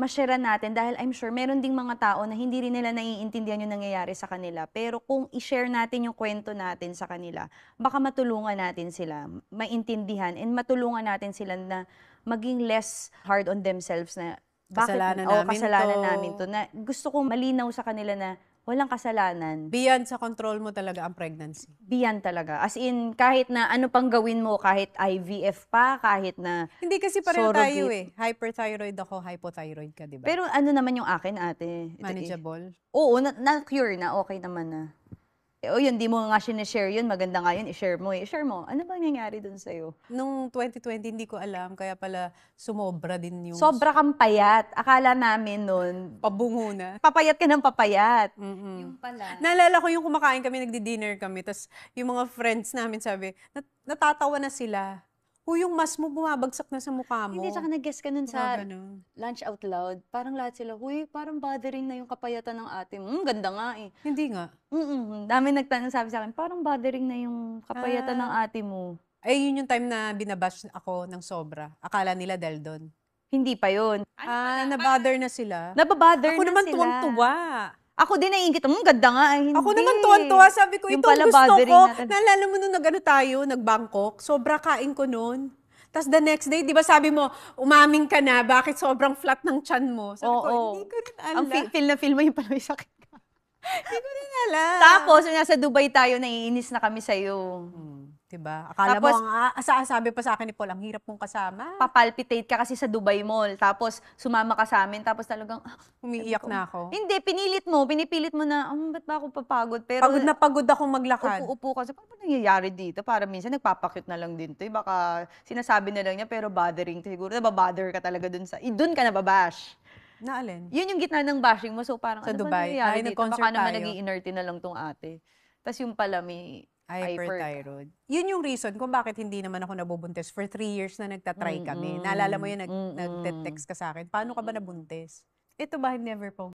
ma-share natin dahil I'm sure meron ding mga tao na hindi rin nila naiintindihan yung nangyayari sa kanila. Pero kung i-share natin yung kwento natin sa kanila, baka matulungan natin sila maintindihan and matulungan natin sila na maging less hard on themselves na bakit Kasalanan namin kasalanan to. namin to. Na gusto kong malinaw sa kanila na walang kasalanan. Beyond sa control mo talaga ang pregnancy. Beyond talaga. As in, kahit na ano pang gawin mo, kahit IVF pa, kahit na Hindi kasi pareho tayo surrogate. Hyperthyroid ako, hypothyroid ka, di ba? Pero ano naman yung akin, ate? Manageable. Oo, na-cure na, okay naman na. Yun, di mo nga sinishare yun, maganda nga yun, i-share mo. I-share mo, ano ba nangyayari dun sa'yo? Nung 2020, hindi ko alam, kaya pala sumobra din yung Sobra kang payat. Akala namin nun, pabungo na. papayat ka ng papayat. Yung pala. Naalala ko yung kumakain kami, nagdi-dinner kami, tapos yung mga friends namin sabi, natatawa na sila. Yung mas mo bumabagsak na sa mukha mo. Hindi, tsaka nag-guess ka nun sa Mga ganun. lunch out loud. Parang lahat sila, parang bothering na yung kapayatan ng ate mo. Ganda nga eh. Hindi nga. Dami nagtanong sabi sa akin, parang bothering na yung kapayatan ng ate mo. Ay, yun yung time na binabash ako ng sobra. Akala nila dahil doon. Hindi pa yun. Nabother na sila. Nababother Ako na naman sila. tuwang-tuwa. Ako din naiingit, ganda nga. Ay, hindi. Ako naman tuwan-tuwa. Sabi ko, Yung ito pala gusto bothering ko. natin. Naalala mo nung nag-ano tayo, nag-Bangkok, sobra kain ko noon. Tapos the next day, di ba sabi mo, umaming ka na, bakit sobrang flat ng tiyan mo? Sabi ko, hindi ko rin alam. Ang feel na feel mo yung pala may sakit ka. Hindi ko rin alam. Tapos, nasa Dubai tayo, naiinis na kami sa'yo. Diba? Akala Tapos, mo, sabi pa sa akin ni Paul, ang hirap mong kasama. Papalpitate ka kasi sa Dubai Mall. Tapos, sumama ka sa amin. Tapos talagang, Umiiyak na ako. Hindi, pinilit mo na, ba't ba ako papagod? Pero, Pagod na pagod akong maglakad. upo kasi, paano ba nangyayari dito? Para minsan, nagpapakit na lang din to. Baka sinasabi na lang niya, pero bothering to. Siguro, nababother ka talaga dun sa, dun ka nababash. Naalin? Yun yung gitna ng bashing mo. So, parang, Sa ano ba Dubai? nangyayari Ay, dito? nag-concert Baka naman tayo. nag-i-inerte na lang tong ate. Tapos yung pala, may Hyperthyroid. Yun yung reason kung bakit hindi naman ako nabubuntis. For 3 years na nagtatry kami. Naalala mo yun, nag-text ka sa akin. Paano ka ba nabuntis? Ito ba, never po